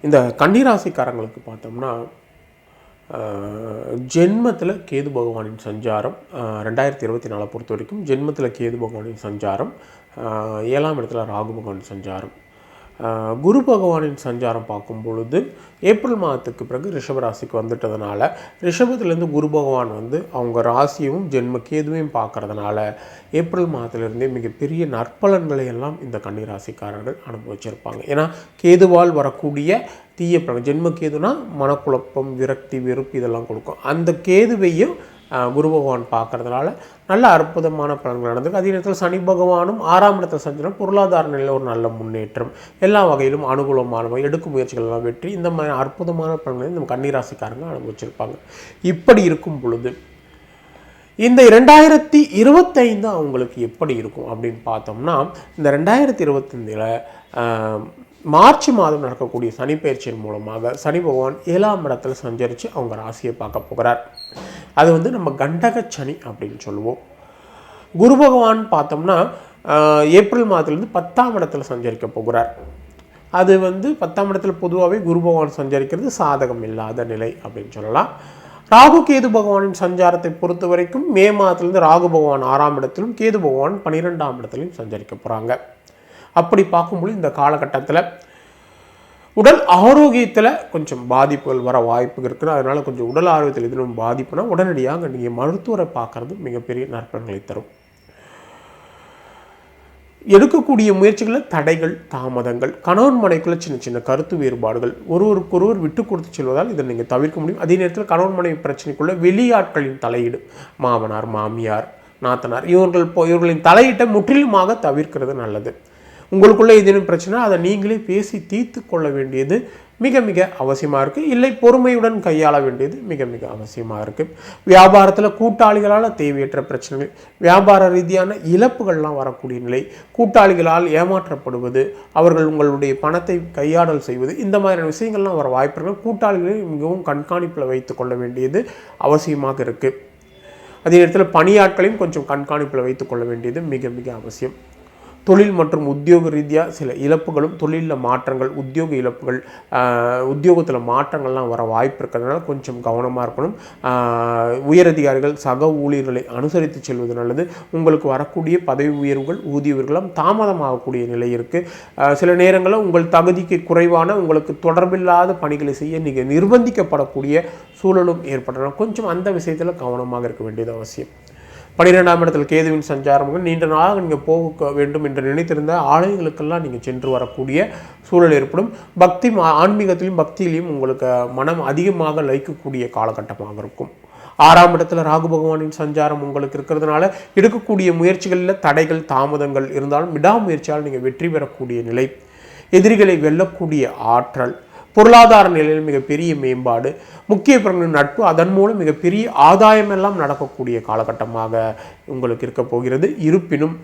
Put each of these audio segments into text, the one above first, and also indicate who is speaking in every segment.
Speaker 1: இந்த கன்னிராசிக்காரங்களுக்கு பார்த்தோம்னா ஜென்மத்தில் கேது பகவானின் சஞ்சாரம் 2024 பொறுத்த வரைக்கும் ஜென்மத்தில் கேது பகவானின் சஞ்சாரம், 7ஆம் இடத்துல ராகு பகவானின் சஞ்சாரம், குரு பகவானின் சஞ்சாரம் பார்க்கும் பொழுது ஏப்ரல் மாதத்துக்கு பிறகு ரிஷபராசிக்கு வந்துட்டதுனால ரிஷபத்துலேருந்து குரு பகவான் வந்து அவங்க ராசியும் ஜென்ம கேதுவையும் பார்க்கறதுனால ஏப்ரல் மாதத்திலிருந்தே மிகப்பெரிய நற்பலன்களை எல்லாம் இந்த கன்னிராசிக்காரர்கள் அனுபவிச்சிருப்பாங்க. ஏன்னா கேதுவால் வரக்கூடிய தீய பலன், ஜென்ம கேதுனா மனக்குழப்பம், விரக்தி, வெறுப்பு இதெல்லாம் கொடுக்கும். அந்த கேதுவையும் குரு பகவான் பார்க்கறதுனால நல்ல அற்புதமான பலன்கள் நடந்திருக்கு. அதே நேரத்தில் சனி பகவானும் 6ஆம் இடத்தை சஞ்சனம் பொருளாதார நிலையில் ஒரு நல்ல முன்னேற்றம், எல்லா வகையிலும் அனுகூலமான எடுக்கும் முயற்சிகள் எல்லாம் வெற்றி, இந்த மாதிரி அற்புதமான பலன்களை நம்ம கன்னிராசிக்காரங்க அனுபவிச்சிருப்பாங்க. இப்படி இருக்கும் பொழுது இந்த 2025 அவங்களுக்கு எப்படி இருக்கும் அப்படின்னு பார்த்தோம்னா, இந்த 2025 மார்ச் மாதம் நடக்கக்கூடிய சனி பயிற்சியின் மூலமாக சனி பகவான் 7ஆம் இடத்துல சஞ்சரித்து அவங்க ராசியை பார்க்க போகிறார். அது வந்து நம்ம கண்டக சனி அப்படின்னு சொல்லுவோம். குரு பகவான் பார்த்தோம்னா ஏப்ரல் மாதத்துலேருந்து 10ஆம் இடத்துல சஞ்சரிக்க போகிறார். அது வந்து 10ஆம் இடத்துல பொதுவாகவே குரு பகவான் சஞ்சரிக்கிறது சாதகம் இல்லாத நிலை அப்படின்னு சொல்லலாம். ராகு கேது பகவானின் சஞ்சாரத்தை பொறுத்த வரைக்கும் மே மாதத்துலேருந்து ராகு பகவான் 6ஆம் இடத்திலும் கேது பகவான் 12ஆம் இடத்துலையும் சஞ்சரிக்க போகிறாங்க. அப்படி பார்க்கும்போது இந்த காலகட்டத்தில் உடல் ஆரோக்கியத்தில் கொஞ்சம் பாதிப்புகள் வர வாய்ப்பு இருக்குது. அதனால் கொஞ்சம் உடல் ஆரோக்கியத்தில் எதுவும் பாதிப்புனா உடனடியாக நீங்கள் மருத்துவரை பார்க்குறது மிகப்பெரிய நற்பலன்களை தரும். எடுக்கக்கூடிய முயற்சிகளில் தடைகள், தாமதங்கள், கணவன் மனைக்குள்ள சின்ன சின்ன கருத்து வேறுபாடுகள், ஒருவருக்கொருவர் விட்டு கொடுத்து செல்வதால் இதை நீங்கள் தவிர்க்க முடியும். அதே நேரத்தில் கணவன் மனைவி பிரச்சனைக்குள்ள வெளியாட்களின் தலையீடு, மாமனார், மாமியார், நாத்தனார் இவர்களின் தலையீட்டை முற்றிலுமாக தவிர்க்கிறது நல்லது. உங்களுக்குள்ளே ஏதேனும் பிரச்சனை அதை நீங்களே பேசி தீர்த்து கொள்ள வேண்டியது மிக மிக அவசியமாக இருக்குது. இல்லை பொறுமையுடன் கையாள வேண்டியது மிக மிக அவசியமாக இருக்குது. வியாபாரத்தில் கூட்டாளிகளால் தேவையற்ற பிரச்சனைகள், வியாபார ரீதியான இழப்புகள்லாம் வரக்கூடிய நிலை, கூட்டாளிகளால் ஏமாற்றப்படுவது, அவர்கள் உங்களுடைய பணத்தை கையாடல் செய்வது, இந்த மாதிரியான விஷயங்கள்லாம் வர வாய்ப்புகள் கூட்டாளிகளை மிகவும் கண்காணிப்பில் வைத்து கொள்ள வேண்டியது அவசியமாக இருக்குது. அதே நேரத்தில் பணியாட்களையும் கொஞ்சம் கண்காணிப்பில் வைத்து கொள்ள வேண்டியது மிக மிக அவசியம். தொழில் மற்றும் உத்தியோக ரீதியாக சில இழப்புகளும், தொழிலில் மாற்றங்கள், உத்தியோக இழப்புகள், உத்தியோகத்தில் மாற்றங்கள்லாம் வர வாய்ப்பு இருக்கிறதுனால கொஞ்சம் கவனமாக இருக்கணும். உயரதிகாரிகள், சக ஊழியர்களை அனுசரித்து செல்வது நல்லது. உங்களுக்கு வரக்கூடிய பதவி உயர்வுகள், ஊதிய உயர்வுகளும் தாமதமாகக்கூடிய நிலை இருக்குது. சில நேரங்களில் உங்கள் தகுதிக்கு குறைவான, உங்களுக்கு தொடர்பில்லாத பணிகளை செய்ய நீங்கள் நிர்பந்திக்கப்படக்கூடிய சூழலும் ஏற்படலாம். கொஞ்சம் அந்த விஷயத்தில் கவனமாக இருக்க வேண்டியது அவசியம். 12ஆம் இடத்தில் கேதுவின் சஞ்சாரங்கள் நீண்ட நாளாக நீங்கள் போக வேண்டும் என்று நினைத்திருந்த ஆலயங்களுக்கெல்லாம் நீங்கள் சென்று வரக்கூடிய சூழல் ஏற்படும். பக்தி, ஆன்மீகத்திலையும் பக்தியிலையும் உங்களுக்கு மனம் அதிகமாக லயிக்கக்கூடிய காலகட்டமாக இருக்கும். 6ஆம் இடத்துல ராகு பகவானின் சஞ்சாரம் உங்களுக்கு இருக்கிறதுனால எடுக்கக்கூடிய முயற்சிகளில் தடைகள், தாமதங்கள் இருந்தாலும் விடாமுயற்சியால் நீங்கள் வெற்றி பெறக்கூடிய நிலை, எதிரிகளை வெல்லக்கூடிய ஆற்றல், பொருளாதார நிலையில் மிகப்பெரிய மேம்பாடு, முக்கிய பிறகு நட்பு, அதன் மூலம் மிகப்பெரிய ஆதாயமெல்லாம் நடக்கக்கூடிய காலகட்டமாக உங்களுக்கு இருக்க போகிறது. இருப்பினும்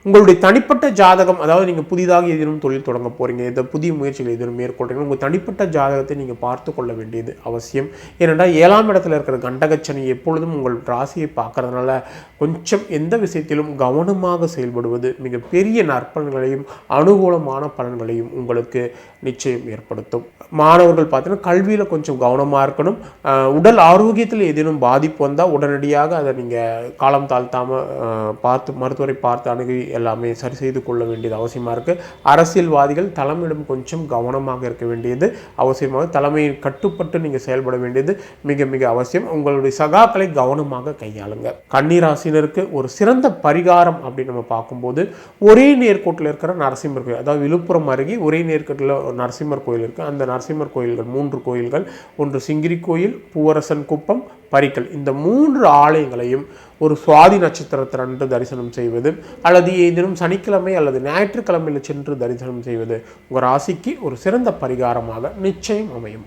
Speaker 1: உங்களுடைய தனிப்பட்ட ஜாதகம், அதாவது நீங்கள் புதிதாக ஏதேனும் தொழில் தொடங்க போகிறீங்க, இந்த புதிய முயற்சிகள் எதுவும் மேற்கொள்கிறீங்க, உங்கள் தனிப்பட்ட ஜாதகத்தை நீங்கள் பார்த்து கொள்ள வேண்டியது அவசியம். ஏனென்றால் 7ஆம் இடத்துல இருக்கிற கண்டகச்சனி எப்பொழுதும் உங்கள் ராசியை பார்க்கறதுனால கொஞ்சம் எந்த விஷயத்திலும் கவனமாக செயல்படுவது மிகப்பெரிய நற்பலன்களையும் அனுகூலமான பலன்களையும் உங்களுக்கு நிச்சயம் ஏற்படுத்தும். மாணவர்கள் பார்த்தீங்கன்னா கல்வியில் கொஞ்சம் கவனமாக இருக்கணும். உடல் ஆரோக்கியத்தில் ஏதேனும் பாதிப்பு வந்தால் உடனடியாக அதை நீங்கள் காலம் தாழ்த்தாமல் பார்த்து மருத்துவரை பார்த்து அணுகி எல்லாமே சரி செய்து கொள்ள வேண்டியது அவசியமாக இருக்குது. அரசியல்வாதிகள் தலைமையிடம் கொஞ்சம் கவனமாக இருக்க வேண்டியது அவசியமாக, தலைமையை கட்டுப்பட்டு நீங்கள் செயல்பட வேண்டியது மிக மிக அவசியம். உங்களுடைய சகாக்களை கவனமாக கையாளுங்க. கன்னிராசினருக்கு ஒரு சிறந்த பரிகாரம் அப்படின்னு நம்ம பார்க்கும்போது ஒரே நேர்கோட்டில் இருக்கிற நரசிம்மர் கோயில், அதாவது விழுப்புரம் அருகே ஒரே நேர்கோட்டில் நரசிம்மர் கோயில் இருக்குது. அந்த நரசிம்மர் கோயில்கள் 3 கோயில்கள், ஒன்று சிங்கிரி கோயில், பூவரசன் குப்பம், பரிக்கல், இந்த 3 ஆலயங்களையும் ஒரு சுவாதி நட்சத்திரத்தன்று தரிசனம் செய்வது அல்லது ஏதேனும் சனிக்கிழமை அல்லது ஞாயிற்றுக்கிழமையில் சென்று தரிசனம் செய்வது உங்கள் ராசிக்கு ஒரு சிறந்த பரிகாரமாக நிச்சயம் அமையும்.